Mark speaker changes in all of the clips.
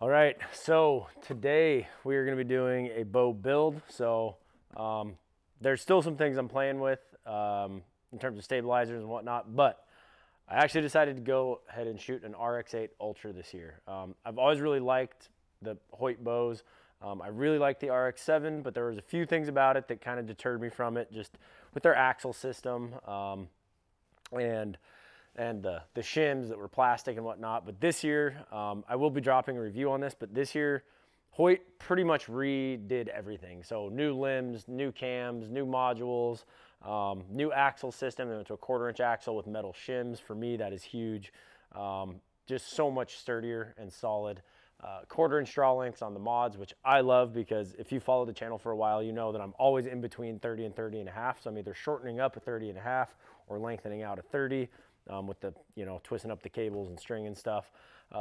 Speaker 1: All right, so today we are going to be doing a bow build. There's still some things I'm playing with in terms of stabilizers and whatnot, but I actually decided to go ahead and shoot an RX-8 Ultra this year. I've always really liked the Hoyt bows. I really like the RX-7, but there was a few things about it that kind of deterred me from it, just with their axle system and the shims that were plastic and whatnot. But this year, I will be dropping a review on this, but this year, Hoyt pretty much redid everything. So new limbs, new cams, new modules, new axle system. They went to a 1/4-inch axle with metal shims. For me, that is huge. Just so much sturdier and solid. 1/4-inch draw lengths on the mods, which I love, because if you follow the channel for a while, you know that I'm always in between 30 and 30 and a half. So I'm either shortening up a 30 and a half or lengthening out a 30. With the, twisting up the cables and string and stuff.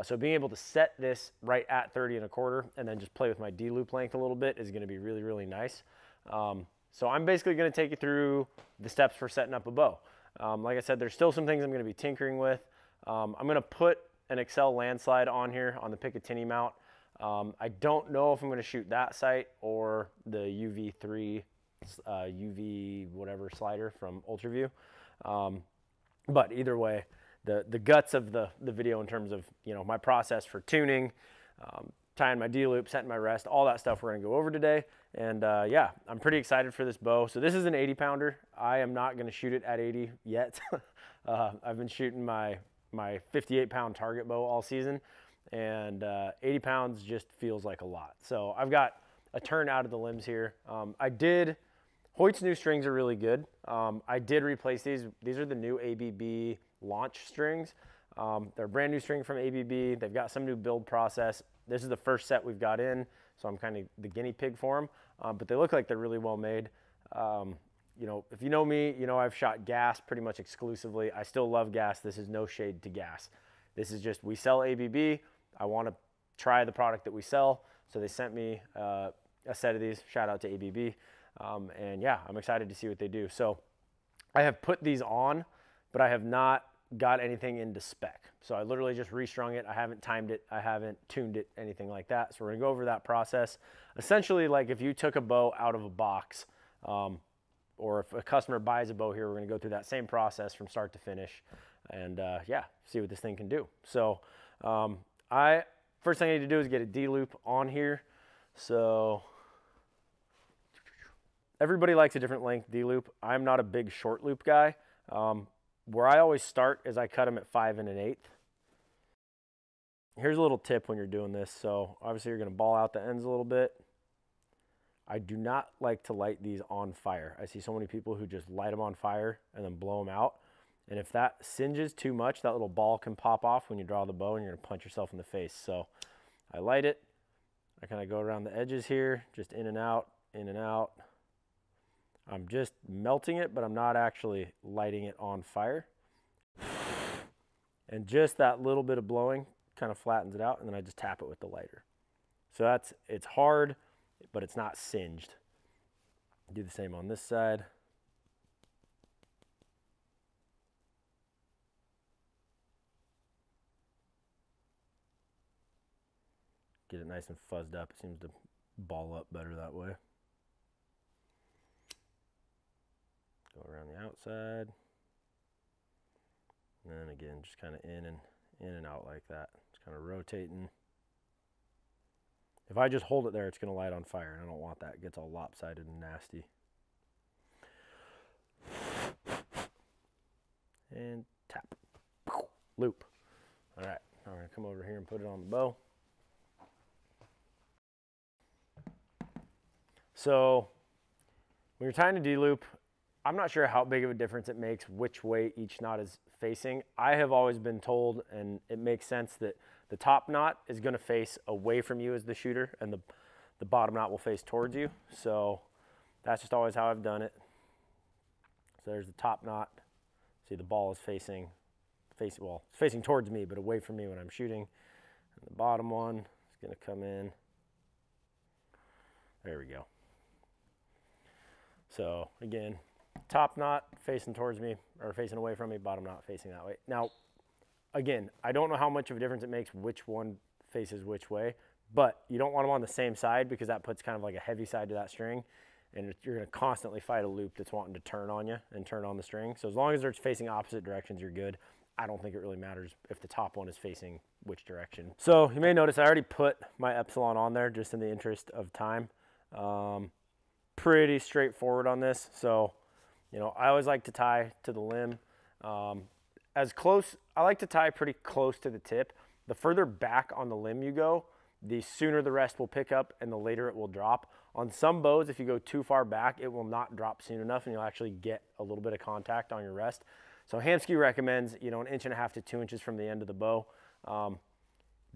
Speaker 1: So being able to set this right at 30 and a quarter and then just play with my D-loop length a little bit is going to be really, really nice. So I'm basically going to take you through the steps for setting up a bow. Like I said, there's still some things I'm going to be tinkering with. I'm going to put an Excel landslide on here on the Picatinny mount. I don't know if I'm going to shoot that sight or the UV3 UV whatever slider from UltraView. But either way, the guts of the video in terms of, my process for tuning, tying my D-loop, setting my rest, all that stuff we're going to go over today. And yeah, I'm pretty excited for this bow. So this is an 80 pounder. I am not going to shoot it at 80 yet. I've been shooting my 58 pound target bow all season, and 80 pounds just feels like a lot. So I've got a turn out of the limbs here. Hoyt's new strings are really good. I did replace these. These are the new ABB launch strings. They're a brand new string from ABB. They've got some new build process. This is the first set we've got in, so I'm kind of the guinea pig for them. But they look like they're really well made. If you know me, I've shot gas pretty much exclusively. I still love gas. This is no shade to gas. This is just, we sell ABB. I want to try the product that we sell. So they sent me a set of these. Shout out to ABB. And yeah, I'm excited to see what they do. So I have put these on, but I have not got anything into spec. So I literally just restrung it. I haven't timed it. I haven't tuned it, anything like that. So we're gonna go over that process. Essentially, like if you took a bow out of a box, or if a customer buys a bow here, we're gonna go through that same process from start to finish. And yeah, see what this thing can do. So first thing I need to do is get a D-loop on here. So everybody likes a different length D-loop. I'm not a big short loop guy. Where I always start is I cut them at 5 1/8. Here's a little tip when you're doing this. So obviously you're going to ball out the ends a little bit. I do not like to light these on fire. I see so many people who just light them on fire and then blow them out. And if that singes too much, that little ball can pop off when you draw the bow and you're going to punch yourself in the face. So I light it. I kind of go around the edges here, just in and out, in and out. I'm just melting it, but I'm not actually lighting it on fire. And just that little bit of blowing kind of flattens it out, and then I just tap it with the lighter. So it's hard, but it's not singed. Do the same on this side. Get it nice and fuzzed up. It seems to ball up better that way. Go around the outside, and then again, just kind of in and out like that. Just kind of rotating. If I just hold it there, it's going to light on fire, and I don't want that. It gets all lopsided and nasty. And tap. Loop. All right, now we're going to come over here and put it on the bow. So when you're tying a D-loop, I'm not sure how big of a difference it makes which way each knot is facing. I have always been told, and it makes sense, that the top knot is going to face away from you as the shooter, and the bottom knot will face towards you. So that's just always how I've done it. So there's the top knot. See, the ball is facing towards me, but away from me when I'm shooting. And the bottom one is going to come in. There we go. So again, top knot facing towards me, or facing away from me, bottom knot facing that way. Now, again, I don't know how much of a difference it makes which one faces which way, but you don't want them on the same side because that puts kind of like a heavy side to that string, and you're going to constantly fight a loop that's wanting to turn on you and turn on the string. So as long as they're facing opposite directions, you're good. I don't think it really matters if the top one is facing which direction. So you may notice I already put my epsilon on there just in the interest of time. Pretty straightforward on this. So, you know, I always like to tie to the limb. As close, I like to tie pretty close to the tip. The further back on the limb you go, the sooner the rest will pick up and the later it will drop. On some bows, if you go too far back, it will not drop soon enough and you'll actually get a little bit of contact on your rest. So Hamskea recommends, you know, 1.5 inches to 2 inches from the end of the bow,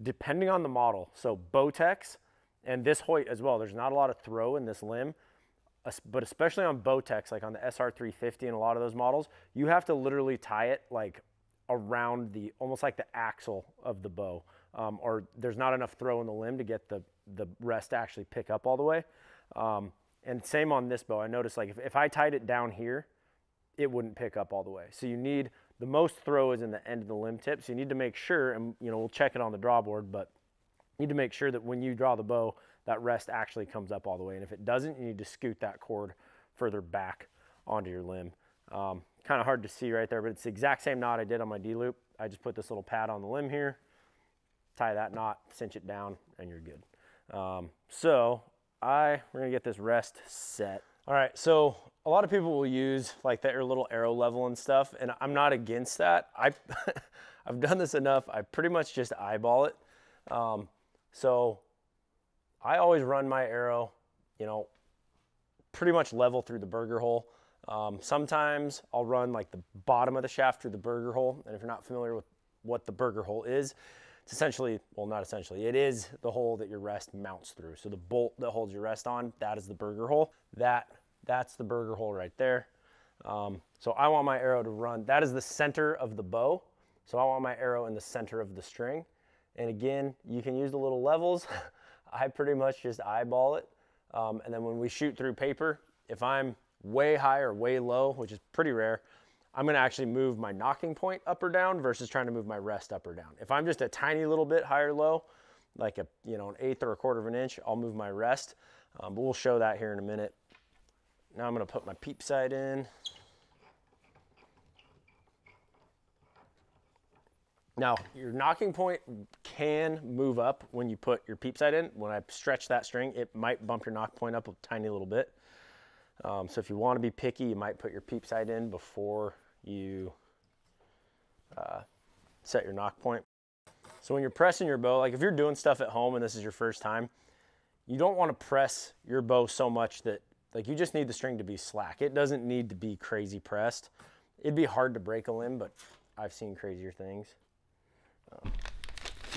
Speaker 1: depending on the model. So Bowtechs and this Hoyt as well, there's not a lot of throw in this limb, but especially on Bowtechs, like on the SR350 and a lot of those models, you have to literally tie it like around the, almost like the axle of the bow, or there's not enough throw in the limb to get the rest to actually pick up all the way. And same on this bow. I noticed like if I tied it down here, it wouldn't pick up all the way. So you need, the most throw is in the end of the limb tip. So you need to make sure, and you know, we'll check it on the drawboard, but you need to make sure that when you draw the bow, that rest actually comes up all the way. And if it doesn't, you need to scoot that cord further back onto your limb. Kind of hard to see right there, but it's the exact same knot I did on my D-loop. I just put this little pad on the limb here, tie that knot, cinch it down, and you're good. So we're gonna get this rest set. All right, so a lot of people will use like that your little arrow level and stuff, and I'm not against that. I've done this enough. I pretty much just eyeball it. So I always run my arrow, you know, pretty much level through the burger hole. Sometimes I'll run like the bottom of the shaft through the burger hole, and if you're not familiar with what the burger hole is, it's essentially, well, not essentially, it is the hole that your rest mounts through. So the bolt that holds your rest on, that is the burger hole. That's the burger hole right there. So I want my arrow to run, that is the center of the bow. So I want my arrow in the center of the string. And again, you can use the little levels. I pretty much just eyeball it. And then when we shoot through paper, if I'm way high or way low, which is pretty rare, I'm gonna actually move my nocking point up or down versus trying to move my rest up or down. If I'm just a tiny little bit higher low, like an 1/8 or 1/4 of an inch, I'll move my rest. But we'll show that here in a minute. Now I'm gonna put my peep sight in. Now, your nocking point can move up when you put your peep sight in. When I stretch that string, it might bump your nock point up a tiny little bit. So if you want to be picky, you might put your peep sight in before you set your nock point. So when you're pressing your bow, like if you're doing stuff at home and this is your first time, you don't want to press your bow so much that, like, you just need the string to be slack. It doesn't need to be crazy pressed. It'd be hard to break a limb, but I've seen crazier things.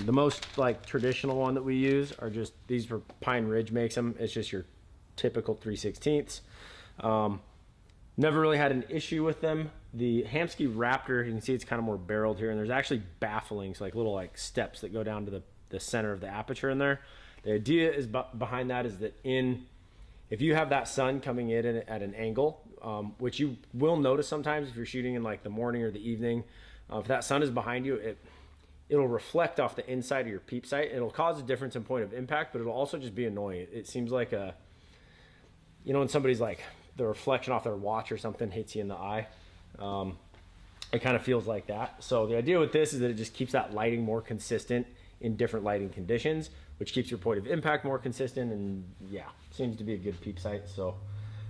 Speaker 1: The most like traditional one that we use are just, these for Pine Ridge makes them. It's just your typical 3/16. Never really had an issue with them. The Hamskea Raptor, you can see it's kind of more barreled here, and there's actually bafflings, like little like steps that go down to the center of the aperture in there. The idea is behind that is that if you have that sun coming in at an angle, which you will notice sometimes if you're shooting in like the morning or the evening, if that sun is behind you, it'll reflect off the inside of your peep sight. It'll cause a difference in point of impact, but it'll also just be annoying. It seems like when somebody's like, the reflection off their watch or something hits you in the eye. It kind of feels like that. So the idea with this is that it just keeps that lighting more consistent in different lighting conditions, which keeps your point of impact more consistent, and yeah, seems to be a good peep sight. So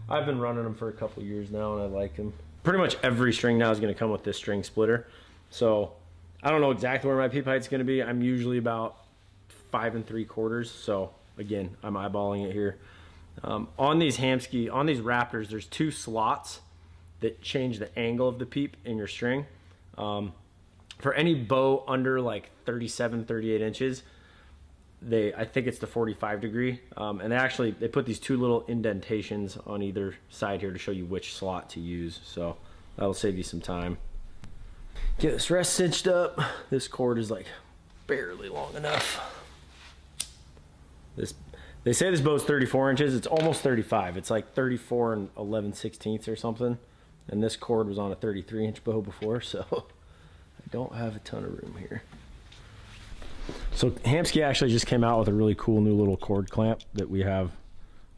Speaker 1: I've been running them for a couple years now, and I like them. Pretty much every string now is going to come with this string splitter. So I don't know exactly where my peep height's going to be. I'm usually about 5 3/4. So again, I'm eyeballing it here. On these Hamskea, on these Raptors, there's 2 slots that change the angle of the peep in your string. For any bow under like 37, 38 inches, I think it's the 45 degree. And they put these 2 little indentations on either side here to show you which slot to use. So that'll save you some time. Get this rest cinched up. This cord is like barely long enough. They say this bow's 34 inches. It's almost 35. It's like 34 11/16 or something. And this cord was on a 33-inch bow before, so I don't have a ton of room here. So Hamskea actually just came out with a really cool new little cord clamp that we have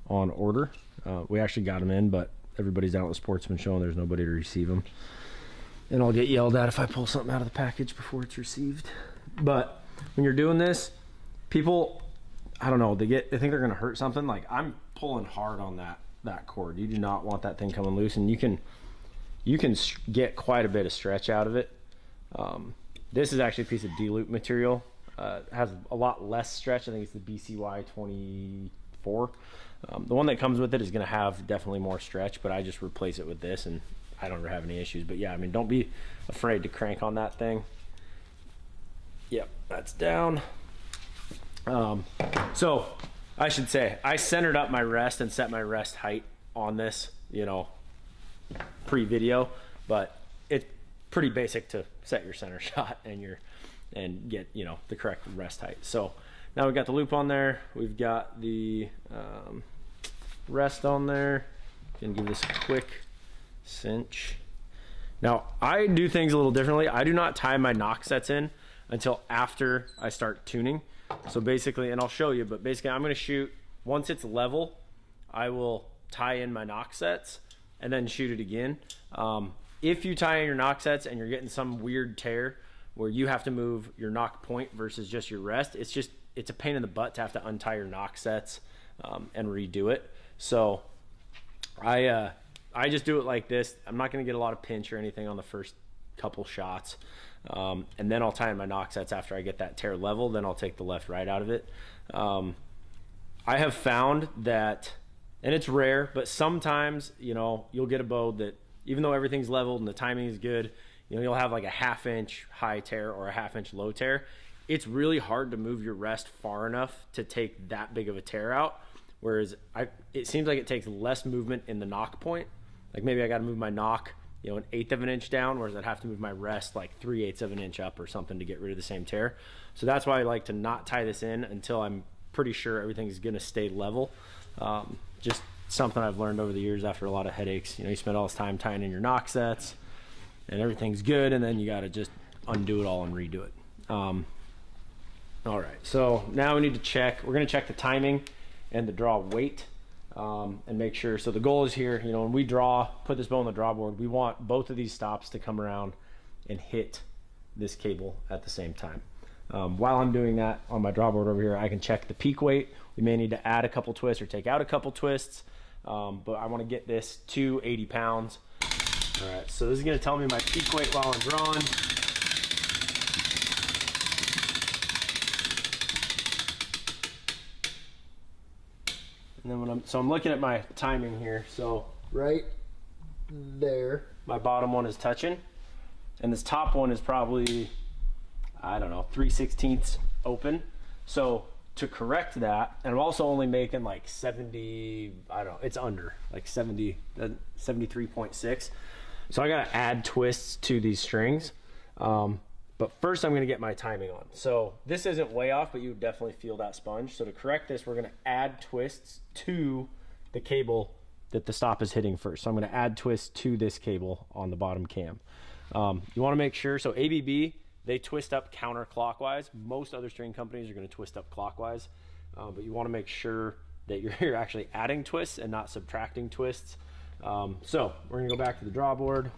Speaker 1: on order. We actually got them in, but everybody's out at the Sportsman Show and there's nobody to receive them. And I'll get yelled at if I pull something out of the package before it's received. But when you're doing this, people, I don't know, they think they're gonna hurt something. Like, I'm pulling hard on that cord. You do not want that thing coming loose, and you can get quite a bit of stretch out of it. This is actually a piece of D-loop material. It has a lot less stretch. I think it's the BCY 24. The one that comes with it is going to have definitely more stretch, but I just replace it with this, and I don't have any issues. But yeah, I mean, don't be afraid to crank on that thing. Yep, that's down. So I should say, I centered up my rest and set my rest height on this, you know, pre-video, but it's pretty basic to set your center shot and get, you know, the correct rest height. So now we've got the loop on there. We've got the rest on there. Gonna give this a quick cinch. Now I do things a little differently. I do not tie my knock sets in until after I start tuning. So basically, and I'll show you, but basically I'm gonna shoot, once it's level, I will tie in my knock sets and then shoot it again. If you tie in your knock sets and you're getting some weird tear where you have to move your knock point versus just your rest, it's a pain in the butt to have to untie your knock sets and redo it. So I just do it like this. I'm not gonna get a lot of pinch or anything on the first couple shots. And then I'll tie in my knock sets after I get that tear level, then I'll take the left right out of it. I have found that, and it's rare, but sometimes, you know, you'll get a bow that, even though everything's leveled and the timing is good, you know, you'll have like a 1/2 inch high tear or a 1/2 inch low tear. It's really hard to move your rest far enough to take that big of a tear out. Whereas it seems like it takes less movement in the knock point. Like maybe I got to move my knock, you know, 1/8 of an inch down, whereas I'd have to move my rest like 3/8 of an inch up or something to get rid of the same tear. So that's why I like to not tie this in until I'm pretty sure everything's gonna stay level. Just something I've learned over the years after a lot of headaches. You know, you spend all this time tying in your knock sets and everything's good, and then you got to just undo it all and redo it. All right, so now we need to check, we're gonna check the timing and the draw weight and make sure. So the goal is here, you know, when we put this bow on the draw board, we want both of these stops to come around and hit this cable at the same time. While I'm doing that on my draw board over here, I can check the peak weight. We may need to add a couple twists or take out a couple twists, but I want to get this to 80 pounds. All right, so this is going to tell me my peak weight while I'm drawing. And then I'm looking at my timing here. So right there, my bottom one is touching, and this top one is probably, I don't know, 3/16 open. So to correct that, and I'm also only making like 70, I don't know, it's under like 70, 73.6. So I gotta add twists to these strings. But first I'm gonna get my timing on. So this isn't way off, but you would definitely feel that sponge. So to correct this, we're gonna add twists to the cable that the stop is hitting first. So I'm gonna add twists to this cable on the bottom cam. You wanna make sure, so ABB, they twist up counterclockwise. Most other string companies are gonna twist up clockwise, but you wanna make sure that you're actually adding twists and not subtracting twists. So we're gonna go back to the draw board.